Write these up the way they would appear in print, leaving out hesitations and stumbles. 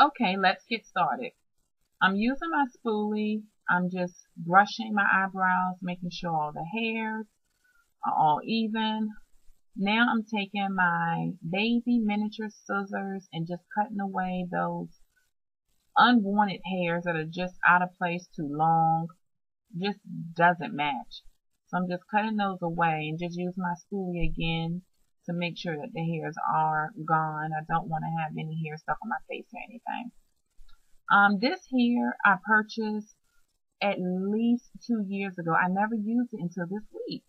Okay, let's get started. I'm using my spoolie. I'm just brushing my eyebrows, making sure all the hairs are all even. Now I'm taking my baby miniature scissors and just cutting away those unwanted hairs that are just out of place, too long, just doesn't match. So I'm just cutting those away and just use my spoolie again to make sure that the hairs are gone. I don't want to have any hair stuck on my face or anything. This hair I purchased at least 2 years ago. I never used it until this week.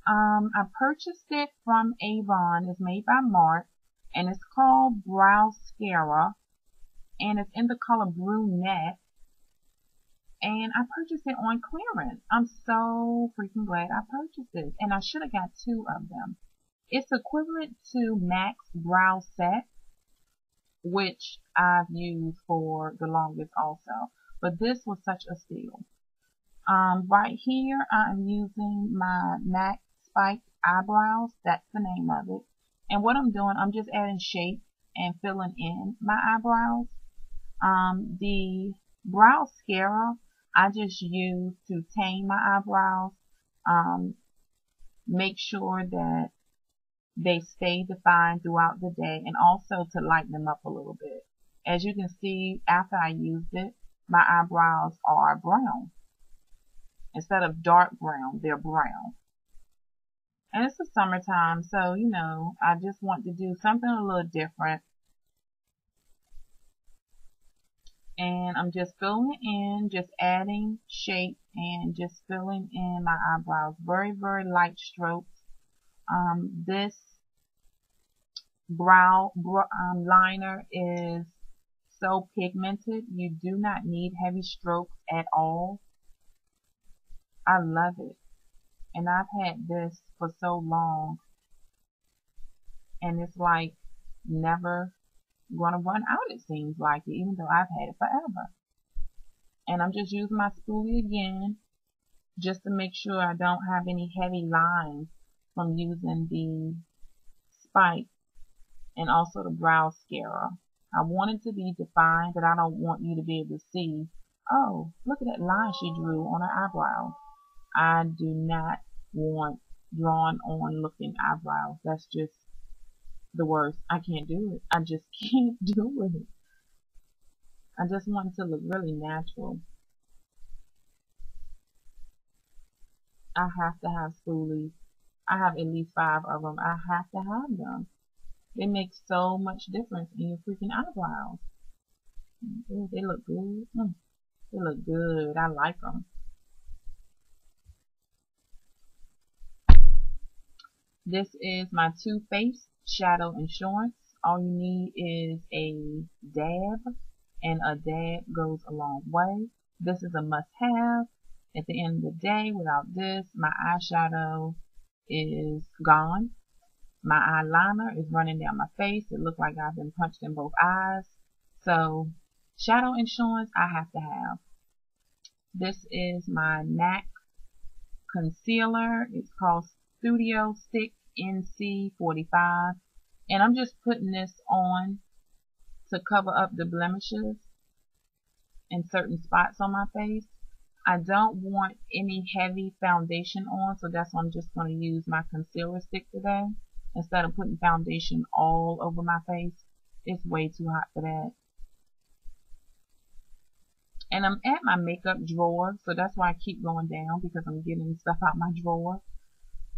I purchased it from Avon. It's made by Mark, and it's called Browscara, and it's in the color Brunette. And I purchased it on clearance. I'm so freaking glad I purchased this, and I should have got 2 of them. It's equivalent to MAC's Brow Set, which I've used for the longest also, but this was such a steal. Right here I'm using my MAC Spike Eyebrows. That's the name of it. And what I'm doing, I'm just adding shape and filling in my eyebrows. The Browscara I just use to tame my eyebrows, make sure that they stay defined throughout the day, and also to lighten them up a little bit. As you can see, after I used it, my eyebrows are brown. Instead of dark brown, they're brown. And it's the summertime, so, you know, I just want to do something a little different. And I'm just filling it in, just adding shape and just filling in my eyebrows. Very, very light strokes. This brow liner is so pigmented. You do not need heavy strokes at all. I love it. And I've had this for so long. And it's like never going to run out, it seems like it, even though I've had it forever. And I'm just using my spoolie again just to make sure I don't have any heavy lines from using the spike and also the Browscara. I want it to be defined, but I don't want you to be able to see, oh, look at that line she drew on her eyebrow. I do not want drawn on looking eyebrows. That's just the worst. I can't do it. I just can't do it. I just want it to look really natural. I have to have spoolies. I have at least 5 of them. I have to have them. They make so much difference in your freaking eyebrows. Ooh, they look good. They look good. I like them. This is my Too Faced Shadow Insurance. All you need is a dab, and a dab goes a long way. This is a must-have. At the end of the day, without this, my eyeshadow is gone. My eyeliner is running down my face. It looks like I've been punched in both eyes. So, shadow insurance, I have to have. This is my MAC concealer. It's called Studio Stick NC45. And I'm just putting this on to cover up the blemishes in certain spots on my face. I don't want any heavy foundation on, so that's why I'm just going to use my concealer stick today instead of putting foundation all over my face. It's way too hot for that. And I'm at my makeup drawer, so that's why I keep going down, because I'm getting stuff out my drawer.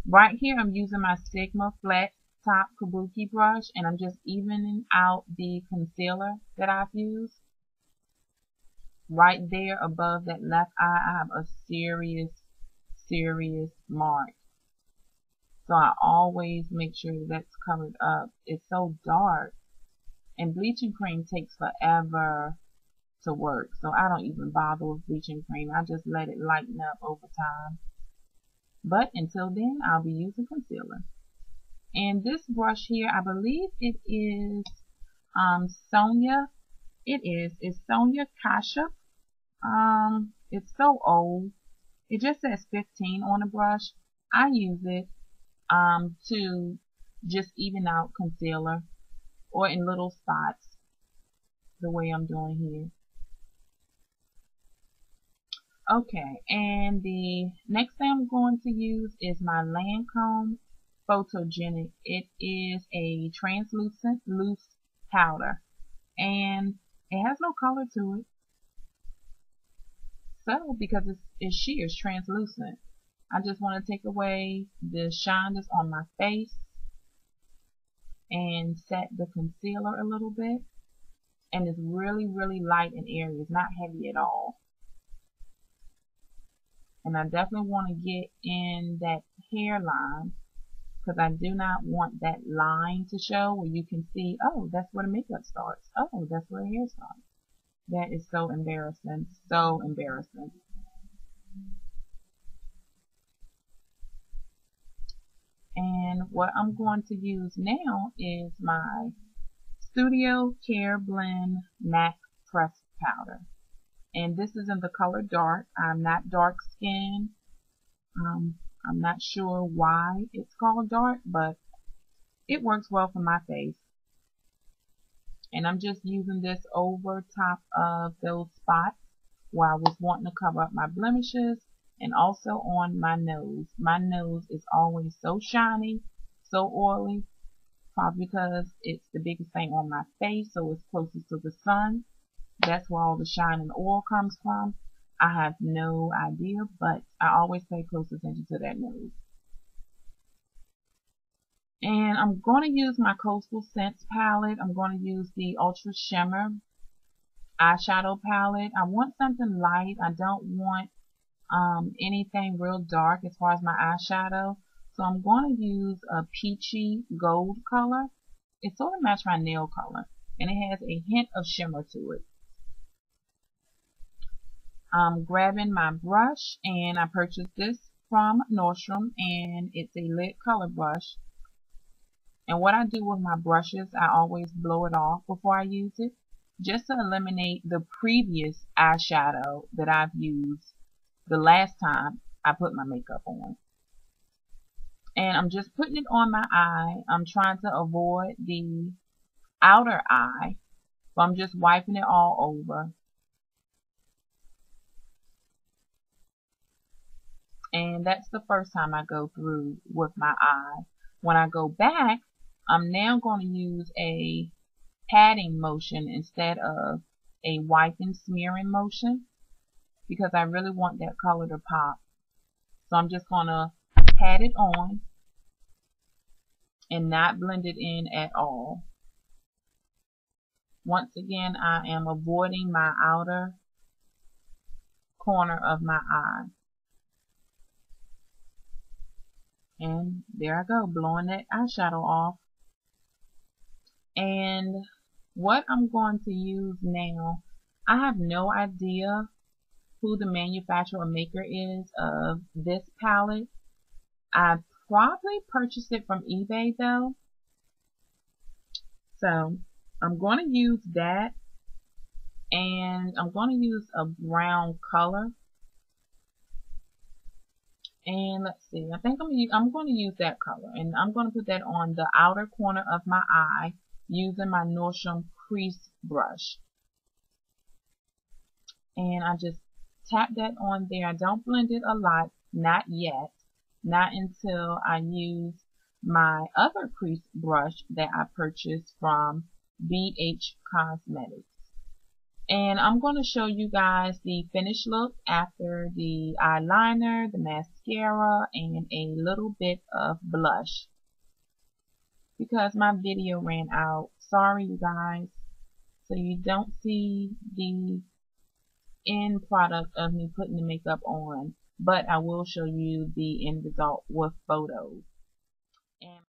Right here I'm using my Sigma flat top Kabuki brush, and I'm just evening out the concealer that I've used. Right there above that left eye, I have a serious mark. So I always make sure that's covered up. It's so dark. And bleaching cream takes forever to work. So I don't even bother with bleaching cream. I just let it lighten up over time. But until then, I'll be using concealer. And this brush here, I believe it is Sonia. It's Sonia Kashuk. It's so old. It just says 15 on the brush. I use it to just even out concealer or in little spots. the way I'm doing here. Okay, and the next thing I'm going to use is my Lancôme Photogenic. It is a translucent loose powder, and it has no color to it. So, because it's sheer, it's translucent, I just want to take away the shine that's on my face and set the concealer a little bit. And it's really, really light and airy. It's not heavy at all. And I definitely want to get in that hairline, because I do not want that line to show where you can see, oh, that's where the makeup starts. Oh, that's where the hair starts. That is so embarrassing. So embarrassing. And what I'm going to use now is my Studio Careblend Matte Pressed Powder. And this is in the color dark. I'm not dark skinned. I'm not sure why it's called dark, but it works well for my face. And I'm just using this over top of those spots where I was wanting to cover up my blemishes, and also on my nose. My nose is always so shiny, so oily, probably because it's the biggest thing on my face, so it's closest to the sun. That's where all the shine and oil comes from. I have no idea, but I always pay close attention to that nose. And I'm going to use my Coastal Scents palette. I'm going to use the Ultra Shimmer eyeshadow palette. I want something light. I don't want anything real dark as far as my eyeshadow. So I'm going to use a peachy gold color. It sort of matches my nail color, and it has a hint of shimmer to it. I'm grabbing my brush, and I purchased this from Nordstrom, and it's a lid color brush. And what I do with my brushes, I always blow it off before I use it, just to eliminate the previous eyeshadow that I've used the last time I put my makeup on. And I'm just putting it on my eye. I'm trying to avoid the outer eye, so I'm just wiping it all over. And that's the first time I go through with my eye. When I go back, I'm now going to use a patting motion instead of a wiping smearing motion, because I really want that color to pop. So I'm just going to pat it on and not blend it in at all. Once again, I am avoiding my outer corner of my eye. And there I go, blowing that eyeshadow off. And what I'm going to use now, I have no idea who the manufacturer or maker is of this palette. I probably purchased it from eBay though. So I'm going to use that, and I'm going to use a brown color. And let's see, I think I'm going to use that color, and I'm going to put that on the outer corner of my eye using my Nordstrom crease brush. And I just tap that on there. I don't blend it a lot, not yet, not until I use my other crease brush that I purchased from BH Cosmetics. And I'm going to show you guys the finished look after the eyeliner, the mascara, and a little bit of blush, because my video ran out. Sorry you guys. So you don't see the end product of me putting the makeup on, but I will show you the end result with photos. And